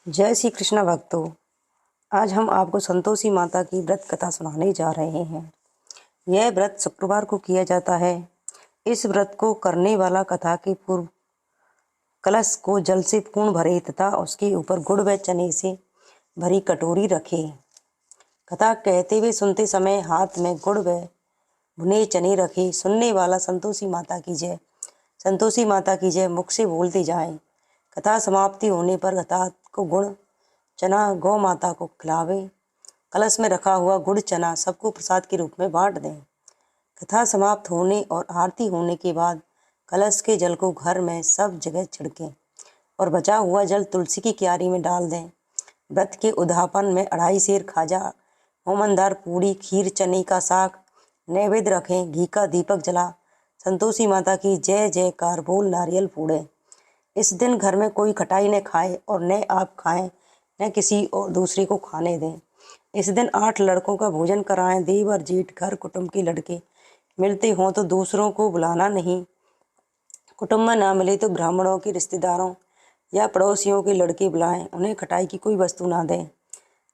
जय श्री कृष्ण भक्तों। आज हम आपको संतोषी माता की व्रत कथा सुनाने जा रहे हैं। यह व्रत शुक्रवार को किया जाता है। इस व्रत को करने वाला कथा के पूर्व कलश को जल से पूर्ण भरे तथा उसके ऊपर गुड़ व चने से भरी कटोरी रखे। कथा कहते हुए सुनते समय हाथ में गुड़ व भुने चने रखे। सुनने वाला संतोषी माता की जय, संतोषी माता की जय मुख से बोलते जाएं। कथा समाप्ति होने पर कथा को गुड़ चना गौ माता को खिलावे। कलश में रखा हुआ गुड़ चना सबको प्रसाद के रूप में बांट दें। कथा समाप्त होने और आरती होने के बाद कलश के जल को घर में सब जगह छिड़कें और बचा हुआ जल तुलसी की क्यारी में डाल दें। व्रत के उद्यापन में 2.5 सेर खाजा, मोमनदार पूड़ी, खीर, चने का साग नैवेद्य रखें। घी का दीपक जला संतोषी माता की जय जयकार बोल नारियल फोड़ें। इस दिन घर में कोई खटाई न खाए और न आप खाएं न किसी और दूसरे को खाने दें। इस दिन 8 लड़कों का भोजन कराएं। देव और जेठ घर कुटुंब के लड़के मिलते हों तो दूसरों को बुलाना नहीं। कुटुंब में ना मिले तो ब्राह्मणों के रिश्तेदारों या पड़ोसियों के लड़के बुलाएं। उन्हें खटाई की कोई वस्तु ना दें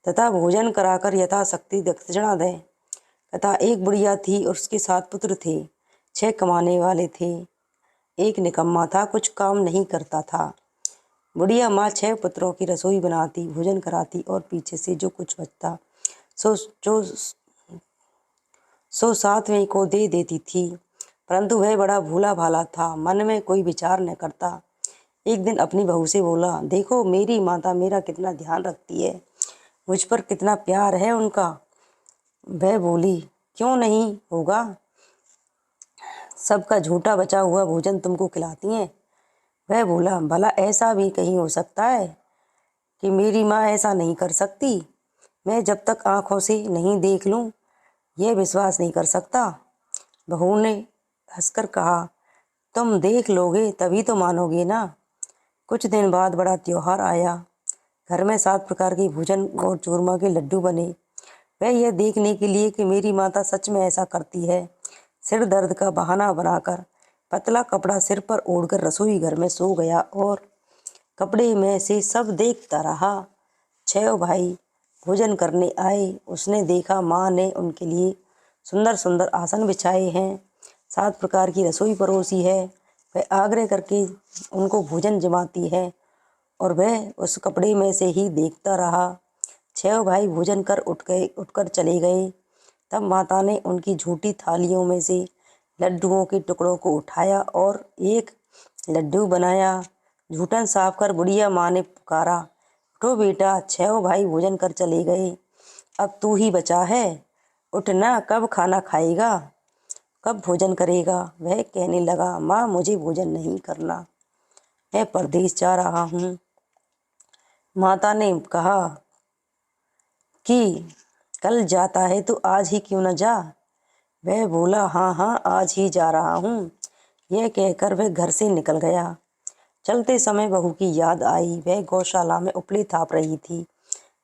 तथा भोजन कराकर यथाशक्ति दक्षिणा दें। तथा एक बुढ़िया थी और उसके 7 पुत्र थे। 6 कमाने वाले थे, एक निकम्मा था, कुछ काम नहीं करता था। बुढ़िया माँ 6 पुत्रों की रसोई बनाती, भोजन कराती और पीछे से जो कुछ बचता सो 7वें को दे देती थी। परंतु वह बड़ा भोला भाला था, मन में कोई विचार न करता। एक दिन अपनी बहू से बोला, देखो मेरी माता मेरा कितना ध्यान रखती है, मुझ पर कितना प्यार है उनका। वह बोली, क्यों नहीं होगा, सबका झूठा बचा हुआ भोजन तुमको खिलाती हैं। वह बोला, भला ऐसा भी कहीं हो सकता है कि मेरी माँ ऐसा नहीं कर सकती। मैं जब तक आंखों से नहीं देख लूँ यह विश्वास नहीं कर सकता। बहू ने हंसकर कहा, तुम देख लोगे तभी तो मानोगे ना। कुछ दिन बाद बड़ा त्योहार आया। घर में 7 प्रकार के भोजन और चूरमा के लड्डू बने। वह यह देखने के लिए कि मेरी माता सच में ऐसा करती है, सिर दर्द का बहाना बनाकर पतला कपड़ा सिर पर ओढ़कर रसोई घर में सो गया और कपड़े में से सब देखता रहा। 6 भाई भोजन करने आए। उसने देखा माँ ने उनके लिए सुंदर सुंदर आसन बिछाए हैं, 7 प्रकार की रसोई परोसी है। वह आग्रह करके उनको भोजन जमाती है और वह उस कपड़े में से ही देखता रहा। 6 भाई भोजन कर उठकर चले गए। तब माता ने उनकी झूठी थालियों में से लड्डुओं के टुकड़ों को उठाया और एक लड्डू बनाया। झूठन साफ कर बुढ़िया माँ ने पुकारा, उठो बेटा, 6 भाई भोजन कर चले गए, अब तू ही बचा है, उठ ना, कब खाना खाएगा, कब भोजन करेगा। वह कहने लगा, माँ मुझे भोजन नहीं करना, मैं परदेश जा रहा हूँ। माता ने कहा कि कल जाता है तो आज ही क्यों न जा। वह बोला, हाँ हाँ आज ही जा रहा हूँ। यह कहकर वह घर से निकल गया। चलते समय बहू की याद आई। वह गौशाला में उपले थाप रही थी।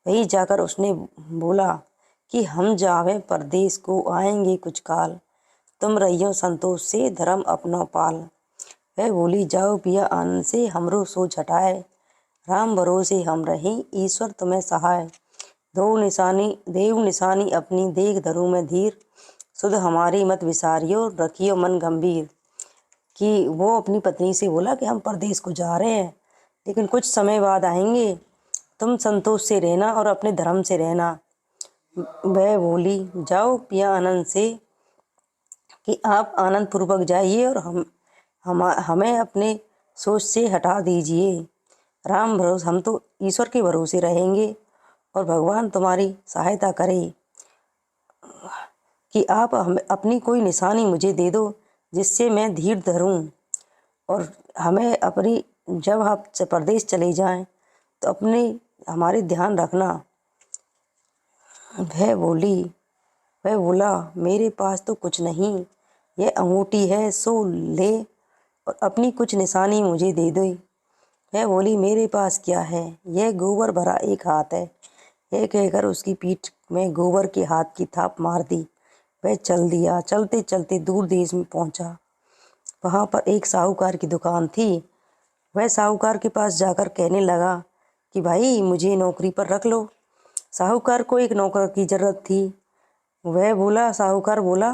वहीं जाकर उसने बोला कि हम जावे परदेश को, आएंगे कुछ काल, तुम रहियो संतोष से धर्म अपनो पाल। वह बोली, जाओ पिया आनंद से हमरो सो झटाए, राम भरोसे हम रही ईश्वर तुम्हें सहाय। देव निशानी अपनी देख धरू में धीर, सुध हमारी मत विसारियो रखियो मन गंभीर। कि वो अपनी पत्नी से बोला कि हम परदेश को जा रहे हैं लेकिन कुछ समय बाद आएंगे, तुम संतोष से रहना और अपने धर्म से रहना। वह बोली, जाओ पिया आनंद से कि आप आनंद पूर्वक जाइए और हमें अपने सोच से हटा दीजिए। राम भरोसे, हम तो ईश्वर के भरोसे रहेंगे और भगवान तुम्हारी सहायता करे कि आप हमें अपनी कोई निशानी मुझे दे दो जिससे मैं धीर धरूं और हमें अपनी, जब आप प्रदेश चले जाएं तो अपने हमारे ध्यान रखना। वह बोला, मेरे पास तो कुछ नहीं, यह अंगूठी है सो ले और अपनी कुछ निशानी मुझे दे दो। वह बोली, मेरे पास क्या है, यह गोबर भरा एक हाथ है। यह कहकर उसकी पीठ में गोबर के हाथ की थाप मार दी। वह चल दिया। चलते चलते दूर देश में पहुंचा। वहाँ पर एक साहूकार की दुकान थी। वह साहूकार के पास जाकर कहने लगा कि भाई मुझे नौकरी पर रख लो। साहूकार को एक नौकर की ज़रूरत थी। साहूकार बोला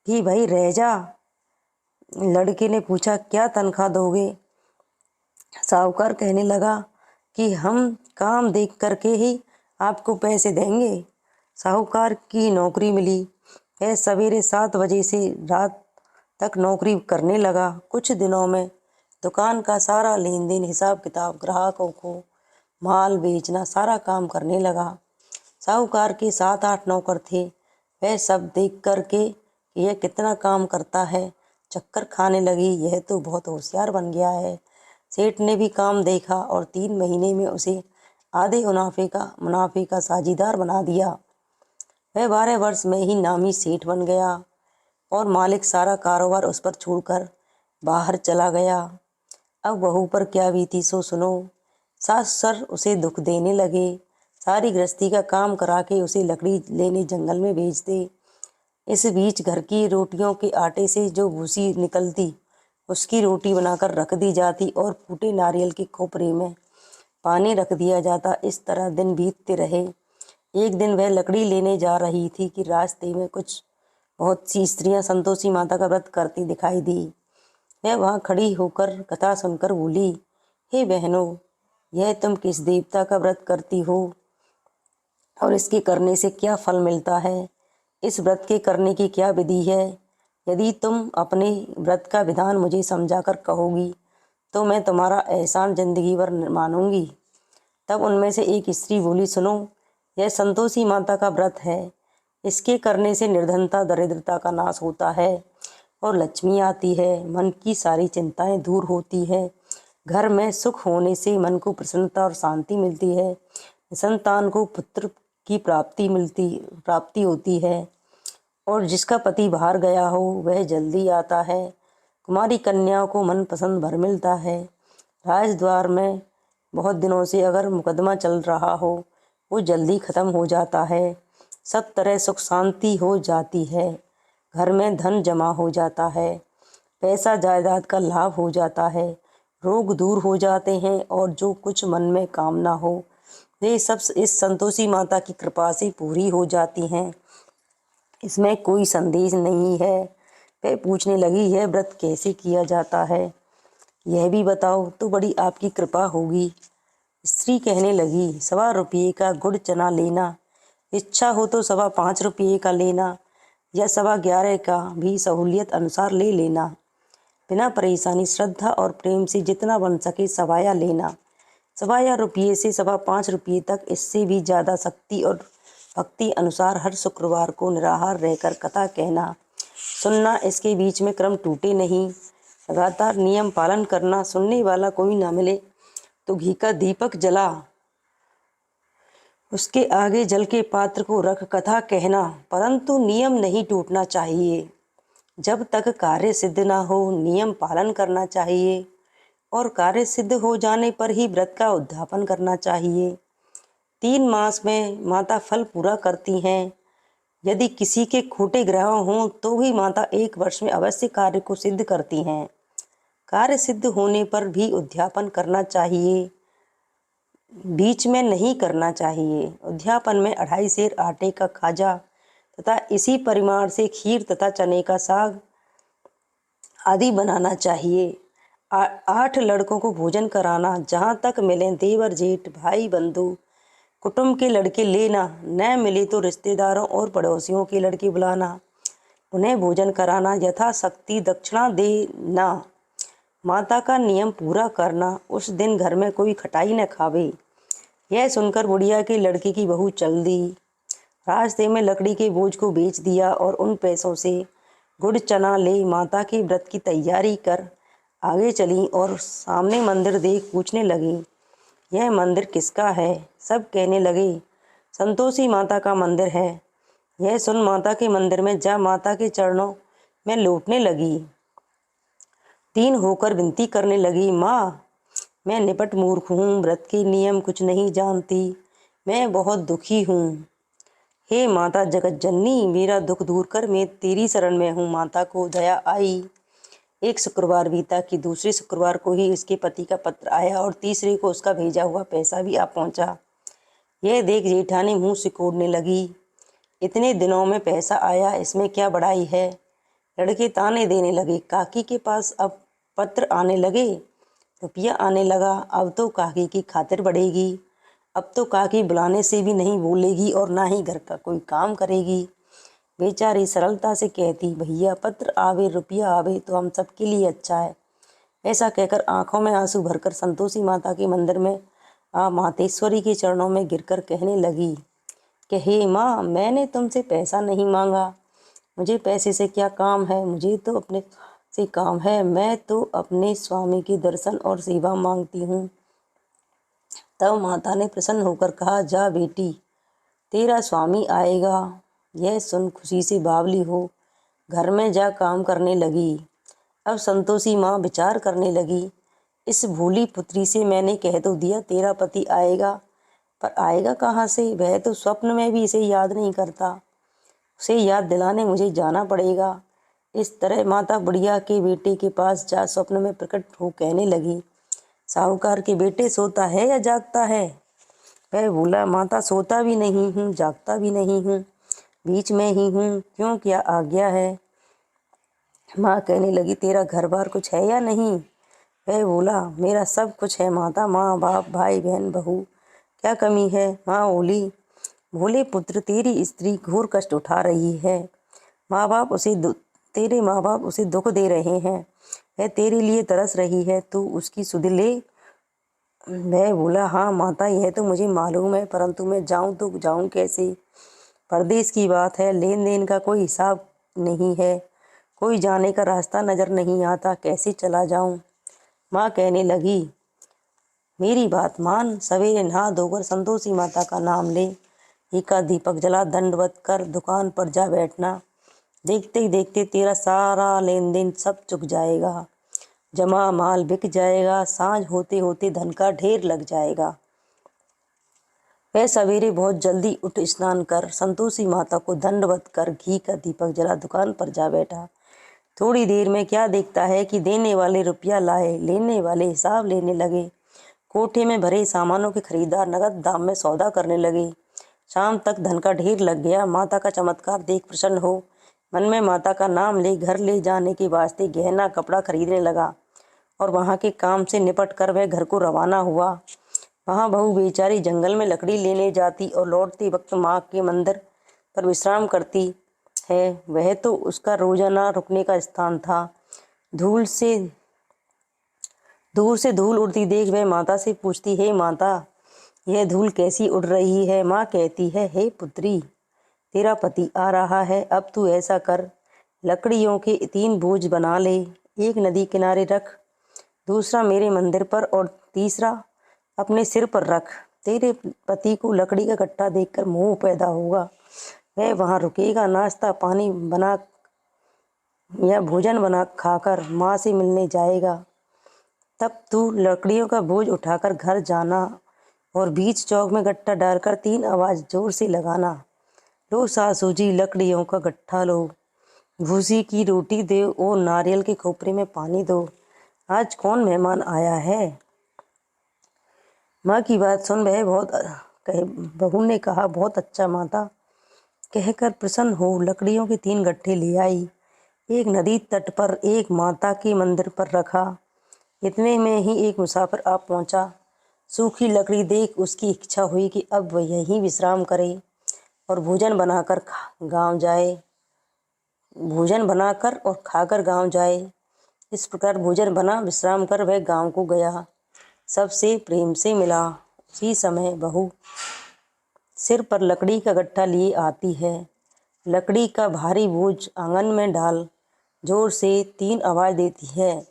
कि भाई रह जा। लड़के ने पूछा क्या तनख्वाह दोगे? साहूकार कहने लगा कि हम काम देख करके ही आपको पैसे देंगे। साहूकार की नौकरी मिली। वह सवेरे 7 बजे से रात तक नौकरी करने लगा। कुछ दिनों में दुकान का सारा लेन देन, हिसाब किताब, ग्राहकों को माल बेचना, सारा काम करने लगा। साहूकार के 7-8 नौकर थे। वह सब देख करके कि यह कितना काम करता है, चक्कर खाने लगी, यह तो बहुत होशियार बन गया है। सेठ ने भी काम देखा और 3 महीने में उसे आधे मुनाफे का साझीदार बना दिया। वह 12 वर्ष में ही नामी सेठ बन गया और मालिक सारा कारोबार उस पर छोड़कर बाहर चला गया। अब बहू पर क्या बीती सो सुनो। सास ससुर उसे दुख देने लगे। सारी गृहस्थी का काम करा के उसे लकड़ी लेने जंगल में भेज दे। इस बीच घर की रोटियों के आटे से जो भूसी निकलती उसकी रोटी बनाकर रख दी जाती और फूटे नारियल के खोपरे में पानी रख दिया जाता। इस तरह दिन बीतते रहे। एक दिन वह लकड़ी लेने जा रही थी कि रास्ते में कुछ बहुत सी स्त्रियां संतोषी माता का व्रत करती दिखाई दी। वह वहाँ खड़ी होकर कथा सुनकर बोली, हे बहनों, यह तुम किस देवता का व्रत करती हो और इसके करने से क्या फल मिलता है? इस व्रत के करने की क्या विधि है? यदि तुम अपने व्रत का विधान मुझे समझाकर कहोगी तो मैं तुम्हारा एहसान जिंदगी भर मानूंगी। तब उनमें से एक स्त्री बोली, सुनो, यह संतोषी माता का व्रत है। इसके करने से निर्धनता, दरिद्रता का नाश होता है और लक्ष्मी आती है। मन की सारी चिंताएं दूर होती है। घर में सुख होने से मन को प्रसन्नता और शांति मिलती है। संतान को पुत्र की प्राप्ति होती है और जिसका पति बाहर गया हो वह जल्दी आता है। कुमारी कन्याओं को मन पसंद भर मिलता है। राजद्वार में बहुत दिनों से अगर मुकदमा चल रहा हो वो जल्दी खत्म हो जाता है। सब तरह सुख शांति हो जाती है। घर में धन जमा हो जाता है। पैसा जायदाद का लाभ हो जाता है। रोग दूर हो जाते हैं और जो कुछ मन में कामना हो वे सब इस संतोषी माता की कृपा से पूरी हो जाती हैं। इसमें कोई संदेश नहीं है। वह पूछने लगी, यह व्रत कैसे किया जाता है, यह भी बताओ तो बड़ी आपकी कृपा होगी। स्त्री कहने लगी, 1.25 रुपये का गुड़ चना लेना, इच्छा हो तो 5.25 रुपये का लेना या 11.25 का भी सहूलियत अनुसार ले लेना। बिना परेशानी, श्रद्धा और प्रेम से जितना बन सके सवाया लेना। 1.25 रुपये से 5.25 रुपये तक, इससे भी ज़्यादा शक्ति और भक्ति अनुसार हर शुक्रवार को निराहार रहकर कथा कहना सुनना। इसके बीच में क्रम टूटे नहीं। लगातार नियम पालन करना। सुनने वाला कोई ना मिले तो घी का दीपक जला उसके आगे जल के पात्र को रख कथा कहना, परंतु नियम नहीं टूटना चाहिए। जब तक कार्य सिद्ध ना हो नियम पालन करना चाहिए और कार्य सिद्ध हो जाने पर ही व्रत का उद्यापन करना चाहिए। 3 मास में माता फल पूरा करती हैं। यदि किसी के खोटे ग्रह हों तो भी माता 1 वर्ष में अवश्य कार्य को सिद्ध करती हैं। कार्य सिद्ध होने पर भी उद्यापन करना चाहिए, बीच में नहीं करना चाहिए। उद्यापन में 2.5 सेर आटे का खाजा तथा इसी परिमाण से खीर तथा चने का साग आदि बनाना चाहिए। 8 लड़कों को भोजन कराना। जहाँ तक मिलें देवर जेठ भाई बंधु कुटुंब के लड़के लेना, न मिले तो रिश्तेदारों और पड़ोसियों के लड़के बुलाना, उन्हें भोजन कराना, यथाशक्ति दक्षिणा देना। माता का नियम पूरा करना। उस दिन घर में कोई खटाई न खावे। यह सुनकर बुढ़िया के लड़के की बहू चल दी। रास्ते में लकड़ी के बोझ को बेच दिया और उन पैसों से गुड़ चना ले माता के व्रत की तैयारी कर आगे चली और सामने मंदिर देख पूछने लगी, यह मंदिर किसका है? सब कहने लगे, संतोषी माता का मंदिर है। यह सुन माता के मंदिर में जा माता के चरणों में लौटने लगी। 3 होकर विनती करने लगी, माँ, मैं निपट मूर्ख हूँ, व्रत के नियम कुछ नहीं जानती, मैं बहुत दुखी हूँ। हे माता जगत जननी, मेरा दुख दूर कर, मैं तेरी शरण में हूँ। माता को दया आई। एक शुक्रवार बीता कि दूसरे शुक्रवार को ही उसके पति का पत्र आया और तीसरे को उसका भेजा हुआ पैसा भी आ पहुंचा। यह देख जेठानी मुंह सिकोड़ने लगी। इतने दिनों में पैसा आया, इसमें क्या बड़ाई है। लड़के ताने देने लगे। काकी के पास अब पत्र आने लगे, रुपया आने लगा। अब तो काकी की खातिर बढ़ेगी। अब तो काकी बुलाने से भी नहीं बोलेगी और ना ही घर का कोई काम करेगी। बेचारी सरलता से कहती, भैया पत्र आवे रुपया आवे तो हम सबके लिए अच्छा है। ऐसा कहकर आंखों में आंसू भरकर संतोषी माता के मंदिर में मातेश्वरी के चरणों में गिरकर कहने लगी कि हे माँ, मैंने तुमसे पैसा नहीं मांगा। मुझे पैसे से क्या काम है, मुझे तो अपने से काम है। मैं तो अपने स्वामी के दर्शन और सेवा मांगती हूँ। तब माता ने प्रसन्न होकर कहा, जा बेटी, तेरा स्वामी आएगा। यह सुन खुशी से बावली हो घर में जा काम करने लगी। अब संतोषी माँ विचार करने लगी, इस भूली पुत्री से मैंने कह तो दिया तेरा पति आएगा, पर आएगा कहाँ से। वह तो स्वप्न में भी इसे याद नहीं करता। उसे याद दिलाने मुझे जाना पड़ेगा। इस तरह माता बुढ़िया के बेटे के पास जा स्वप्न में प्रकट हो कहने लगी, साहूकार के बेटे सोता है या जागता है। वह बोला, माता सोता भी नहीं हूँ, जागता भी नहीं हूँ, बीच में ही हूँ। क्यों, क्या आज्ञा है। माँ कहने लगी, तेरा घर बार कुछ है या नहीं। वह बोला, मेरा सब कुछ है माता, माँ बाप भाई बहन बहू, क्या कमी है। माँ बोली, भोले पुत्र, तेरी स्त्री घोर कष्ट उठा रही है। तेरे माँ बाप उसे दुख दे रहे हैं। वह तेरे लिए तरस रही है, तू उसकी सुध ले। वह बोला, हाँ माता, यह तो मुझे मालूम है, परंतु मैं जाऊँ तो जाऊँ कैसे। परदेश की बात है, लेन देन का कोई हिसाब नहीं है, कोई जाने का रास्ता नज़र नहीं आता, कैसे चला जाऊँ। माँ कहने लगी, मेरी बात मान, सवेरे नहा धोकर संतोषी माता का नाम ले, एका दीपक जला, दंडवत कर दुकान पर जा बैठना। देखते ही देखते तेरा सारा लेन देन सब चुक जाएगा, जमा माल बिक जाएगा, सांझ होते होते धन का ढेर लग जाएगा। वह सवेरे बहुत जल्दी उठ स्नान कर संतोषी माता को दंडवत कर घी का दीपक जला दुकान पर जा बैठा। थोड़ी देर में क्या देखता है कि देने वाले रुपया लाए, लेने वाले हिसाब लेने लगे। कोठे में भरे सामानों के खरीदार नगद दाम में सौदा करने लगे। शाम तक धन का ढेर लग गया। माता का चमत्कार देख प्रसन्न हो मन में माता का नाम ले घर ले जाने के वास्ते गहना कपड़ा खरीदने लगा और वहाँ के काम से निपट कर वह घर को रवाना हुआ। वहाँ बहू बेचारी जंगल में लकड़ी लेने जाती और लौटते वक्त माँ के मंदिर पर विश्राम करती है। वह तो उसका रोजाना रुकने का स्थान था। दूर से धूल उड़ती देख वह माता से पूछती, हे माता, यह धूल कैसी उड़ रही है। माँ कहती है, हे पुत्री, तेरा पति आ रहा है। अब तू ऐसा कर, लकड़ियों के 3 बोझ बना ले, एक नदी किनारे रख, दूसरा मेरे मंदिर पर और तीसरा अपने सिर पर रख। तेरे पति को लकड़ी का गट्टा देखकर मोह पैदा होगा। वह वहाँ रुकेगा, नाश्ता पानी बना या भोजन बना खाकर माँ से मिलने जाएगा। तब तू लकड़ियों का बोझ उठाकर घर जाना और बीच चौक में गट्टा डालकर 3 आवाज़ जोर से लगाना, लो सासू जी लकड़ियों का गट्ठा लो, भूसी की रोटी दो और नारियल के खोपरे में पानी दो, आज कौन मेहमान आया है। माँ की बात सुन बहू ने कहा, बहुत अच्छा माता। कहकर प्रसन्न हो लकड़ियों के 3 गट्ठे ले आई, एक नदी तट पर एक माता के मंदिर पर रखा। इतने में ही एक मुसाफिर आ पहुंचा। सूखी लकड़ी देख उसकी इच्छा हुई कि अब वह यहीं विश्राम करे और भोजन बनाकर और खाकर गांव जाए। इस प्रकार भोजन बना विश्राम कर वह गांव को गया, सबसे प्रेम से मिला। उसी समय बहू सिर पर लकड़ी का गट्ठा लिए आती है। लकड़ी का भारी बोझ आंगन में डाल जोर से 3 आवाज़ देती है,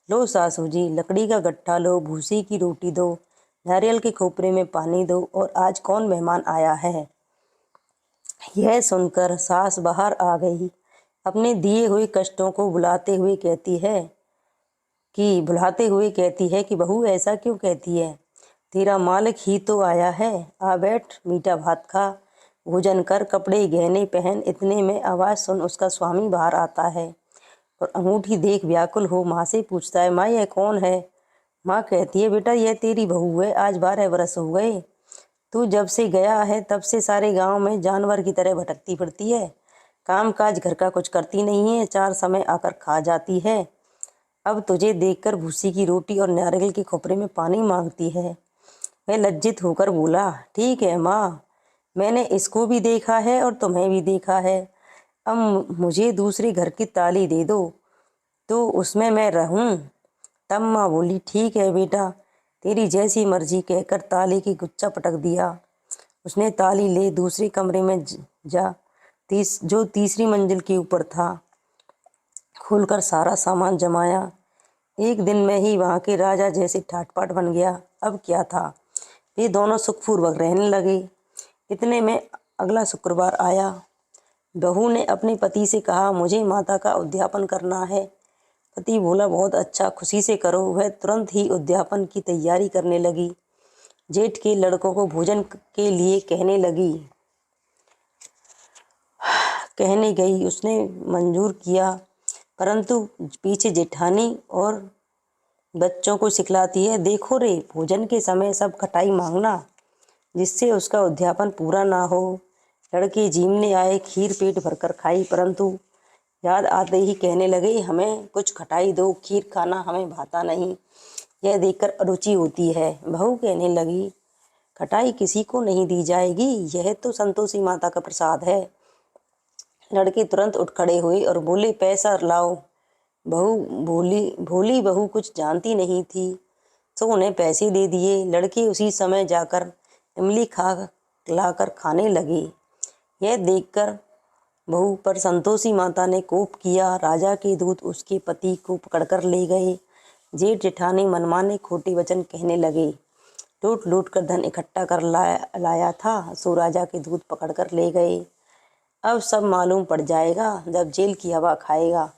लो सासू जी लकड़ी का गट्ठा लो, भूसी की रोटी दो, नारियल के खोपरे में पानी दो और आज कौन मेहमान आया है। यह सुनकर सास बाहर आ गई। अपने दिए हुए कष्टों को भुलाते हुए कहती है कि बहू ऐसा क्यों कहती है, तेरा मालिक ही तो आया है, आ बैठ, मीठा भात खा, भोजन कर, कपड़े गहने पहन। इतने में आवाज़ सुन उसका स्वामी बाहर आता है। और अंगूठी देख व्याकुल हो माँ से पूछता है, माँ यह कौन है? माँ कहती है, बेटा यह तेरी बहू है, आज 12 बरस हो गए। तू जब से गया है तब से सारे गांव में जानवर की तरह भटकती फिरती है, काम काज घर का कुछ करती नहीं है, 4 समय आकर खा जाती है। अब तुझे देखकर भूसी की रोटी और नारियल के खोपरे में पानी मांगती है। वह लज्जित होकर बोला, ठीक है माँ, मैंने इसको भी देखा है और तुम्हें भी देखा है। अब मुझे दूसरे घर की ताली दे दो तो उसमें मैं रहूं। तब माँ बोली, ठीक है बेटा, तेरी जैसी मर्जी, कहकर ताले की गुच्छा पटक दिया। उसने ताली ले दूसरे कमरे में जा जो तीसरी मंजिल के ऊपर था, खोलकर सारा सामान जमाया। एक दिन में ही वहाँ के राजा जैसे ठाट-बाट बन गया। अब क्या था, ये दोनों सुखपूर्वक रहने लगे। इतने में अगला शुक्रवार आया। बहू ने अपने पति से कहा, मुझे माता का उद्यापन करना है। पति बोला, बहुत अच्छा, खुशी से करो। वह तुरंत ही उद्यापन की तैयारी करने लगी। जेठ के लड़कों को भोजन के लिए कहने गई। उसने मंजूर किया, परंतु पीछे जेठानी और बच्चों को सिखलाती है, देखो रे, भोजन के समय सब खटाई मांगना, जिससे उसका उद्यापन पूरा ना हो। लड़के जीमने आए, खीर पेट भरकर खाई, परंतु याद आते ही कहने लगे, हमें कुछ खटाई दो, खीर खाना हमें भाता नहीं, यह देखकर अरुचि होती है। बहू कहने लगी, खटाई किसी को नहीं दी जाएगी, यह तो संतोषी माता का प्रसाद है। लड़के तुरंत उठ खड़े हुए और बोले, पैसा लाओ। भोली बहू कुछ जानती नहीं थी, तो उन्हें पैसे दे दिए। लड़के उसी समय जाकर इमली खा लाकर खाने लगे। यह देखकर बहू पर संतोषी माता ने कोप किया। राजा के दूत उसके पति को पकड़कर ले गए। जेठ जेठानी मनमाने खोटे वचन कहने लगे। लूट लूट कर धन इकट्ठा कर लाया था, सो राजा के दूत पकड़कर ले गए। अब सब मालूम पड़ जाएगा जब जेल की हवा खाएगा।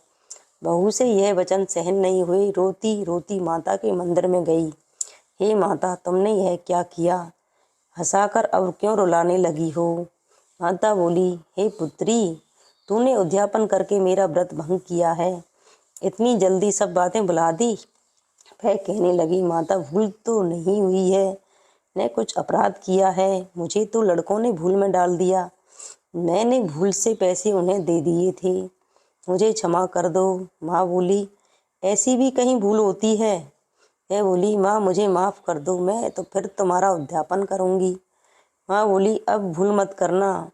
बहू से यह वचन सहन नहीं हुए, रोती रोती माता के मंदिर में गई। हे माता, तुमने यह क्या किया? हंसाकर अब क्यों रुलाने लगी हो? माता बोली, हे पुत्री, तूने उद्यापन करके मेरा व्रत भंग किया है, इतनी जल्दी सब बातें भुला दी। वह कहने लगी, माता, भूल तो नहीं हुई है, ने कुछ अपराध किया है, मुझे तो लड़कों ने भूल में डाल दिया, मैंने भूल से पैसे उन्हें दे दिए थे, मुझे क्षमा कर दो। माँ बोली, ऐसी भी कहीं भूल होती है? वह बोली, माँ मुझे माफ़ कर दो, मैं तो फिर तुम्हारा उद्यापन करूँगी। माँ बोली, अब भूल मत करना।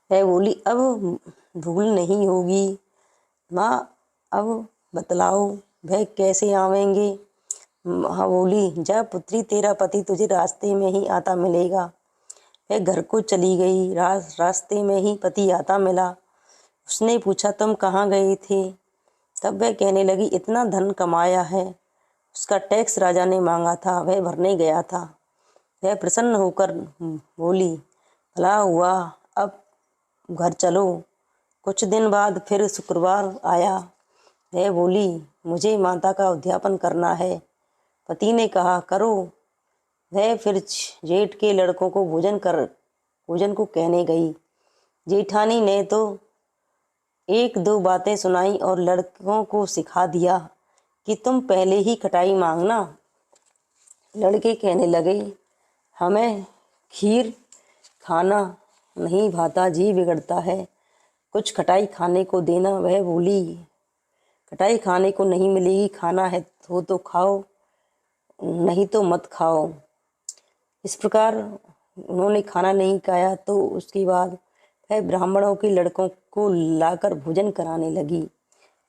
वह बोली, अब भूल नहीं होगी। माँ अब बतलाओ, वह कैसे आवेंगे? माँ बोली, जा पुत्री, तेरा पति तुझे रास्ते में ही आता मिलेगा। वह घर को चली गई। रास्ते में ही पति आता मिला। उसने पूछा, तुम कहाँ गए थे? तब वह कहने लगी, इतना धन कमाया है, उसका टैक्स राजा ने मांगा था, वह भरने गया था। वह प्रसन्न होकर बोली, भला हुआ, अब घर चलो। कुछ दिन बाद फिर शुक्रवार आया। वह बोली, मुझे माता का उद्यापन करना है। पति ने कहा, करो। वह फिर जेठ के लड़कों को भोजन को कहने गई। जेठानी ने तो एक दो बातें सुनाई और लड़कों को सिखा दिया कि तुम पहले ही खटाई मांगना। लड़के कहने लगे, हमें खीर खाना नहीं भाता, जी बिगड़ता है, कुछ खटाई खाने को देना। वह बोली, खटाई खाने को नहीं मिलेगी, खाना है तो खाओ, नहीं तो मत खाओ। इस प्रकार उन्होंने खाना नहीं खाया। तो उसके बाद वह ब्राह्मणों के लड़कों को लाकर भोजन कराने लगी।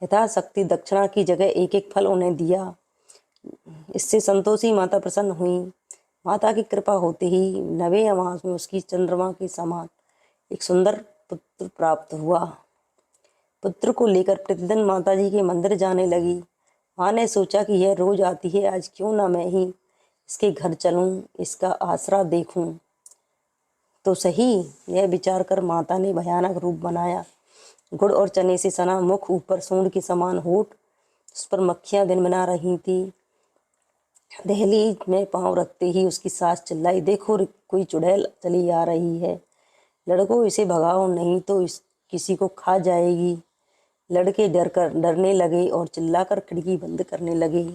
यथाशक्ति दक्षिणा की जगह एक एक फल उन्हें दिया। इससे संतोषी माता प्रसन्न हुई। माता की कृपा होते ही 9वें मास में उसकी चंद्रमा के समान एक सुंदर पुत्र प्राप्त हुआ। पुत्र को लेकर प्रतिदिन माता जी के मंदिर जाने लगी। माँ ने सोचा कि यह रोज आती है, आज क्यों ना मैं ही इसके घर चलूं, इसका आसरा देखूं तो सही। यह विचार कर माता ने भयानक रूप बनाया। गुड़ और चने से सना मुख, ऊपर सूंड के समान होठ, उस पर मक्खियां भिनभिना रही थी। दहलीज में पांव रखते ही उसकी सास चिल्लाई, देखो कोई चुड़ैल चली आ रही है, लड़कों इसे भगाओ, नहीं तो किसी को खा जाएगी। लड़के डरने लगे और चिल्लाकर खिड़की बंद करने लगे।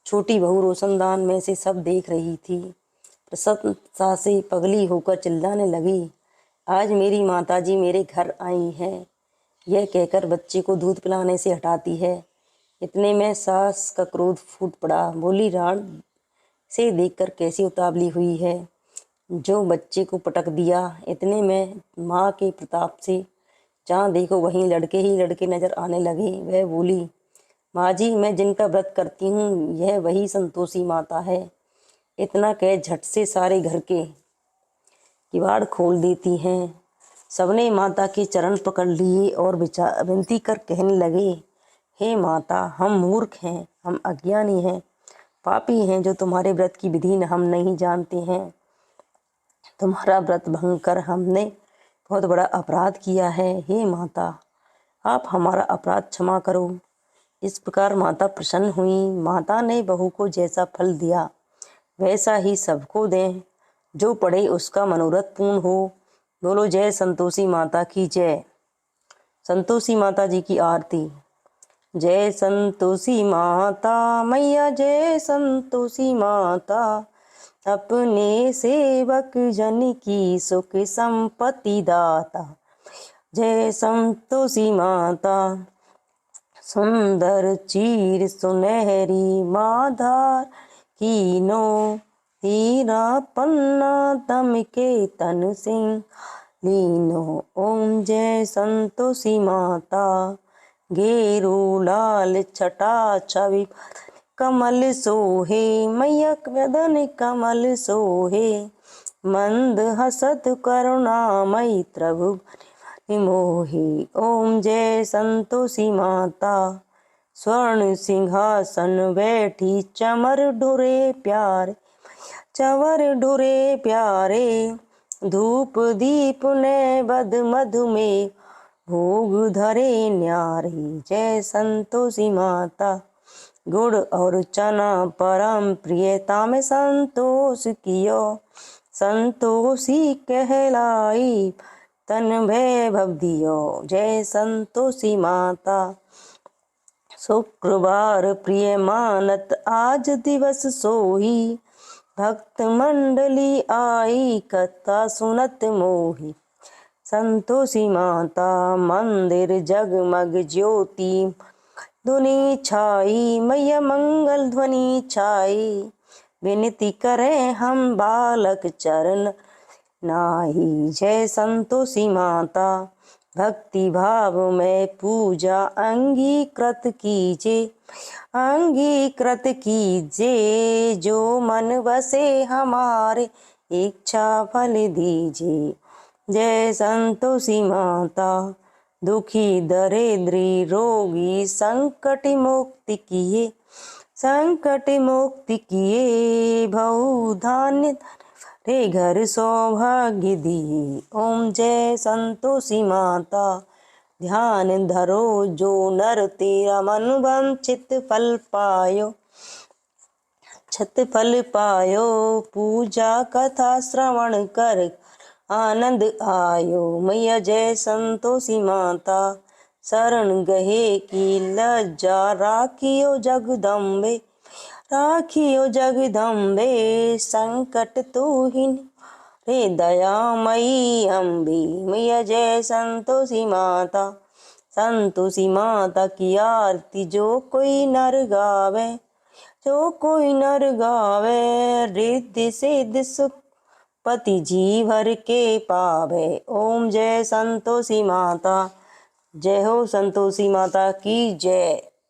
छोटी बहू रोशनदान में से सब देख रही थी। प्रसन्नता से पगली होकर चिल्लाने लगी, आज मेरी माताजी मेरे घर आई हैं। यह कहकर बच्चे को दूध पिलाने से हटाती है। इतने में सास का क्रोध फूट पड़ा। बोली, राण से देखकर कैसी उतावली हुई है, जो बच्चे को पटक दिया। इतने में माँ के प्रताप से जहाँ देखो वहीं लड़के ही लड़के नजर आने लगे। वह बोली, माँ जी, मैं जिनका व्रत करती हूँ यह वही संतोषी माता है। इतना कह झट से सारे घर के किवाड़ खोल देती हैं। सबने माता के चरण पकड़ लिए और विनती कर कहने लगे, हे माता, हम मूर्ख हैं, हम अज्ञानी हैं, पापी हैं, जो तुम्हारे व्रत की विधि हम नहीं जानते हैं। तुम्हारा व्रत भंग कर हमने बहुत बड़ा अपराध किया है। हे माता, आप हमारा अपराध क्षमा करो। इस प्रकार माता प्रसन्न हुई। माता ने बहू को जैसा फल दिया वैसा ही सबको दें। जो पढ़े उसका मनोरथ पूर्ण हो। बोलो जय संतोषी माता की जय। संतोषी माता जी की आरती। जय संतोषी माता मैया, जय संतोषी माता, अपने सेवक जन की सुख संपत्ति दाता। जय संतोषी माता, सुंदर चीर सुनहरी माधार कीनो, हीरा पन्ना दम के तन सिंह लीनो। ओम जय संतोषी माता, गेरू लाल छटा छवि कमल सोहे, मैया वदन कमल सोहे, मंद हसत करुणामयी प्रभु मोहे। ओम जय संतोषी माता, स्वर्ण सिंहासन बैठी चमर ढुरे प्यारे, चवर ढुरे प्यारे, धूप दीप नैवेद्य मधु में भोग धरे न्यारे। जय संतोषी माता, गुड़ और चना परम प्रियता में संतोष कियो, संतोषी कहलाई तन वैभव दियो। जय संतोषी माता, शुक्रवार प्रिय मानत आज दिवस सोही, भक्त मंडली आई कथा सुनत मोही। संतोषी माता, मंदिर जगमग ज्योति धुनी छाई, मैया मंगल ध्वनि छाई, विनती करें हम बालक चरण नाही। जय संतोषी माता, भक्ति भाव में पूजा अंगीकृत कीजे, अंगीकृत कीजे, जो मन बसे हमारे इच्छा फल दीजिए। जय संतोषी माता, दुखी दरिद्री रोगी संकट मुक्ति किए, संकट मुक्ति किए, भऊ धान्य रे घर सौभाग्य दिए। ओम जय संतोषी माता, ध्यान धरो जो नर तेरा मन चित फल पायो, छत फल पायो, पूजा कथा श्रवण कर आनंद आयो। मैया जय संतोषी माता, शरण गहे की लज्जा राखियो जगदम्बे, राखियो जगदम्बे, संकट तू ही रे दयामयी अम्बे। मैया जय संतोषी माता, संतोषी माता की आरती जो कोई नर गावे, जो कोई नर गावे, रिद्धि सिद्धि सुख पति जी भर के पावे। ओम जय संतोषी माता, जय हो संतोषी माता की जय।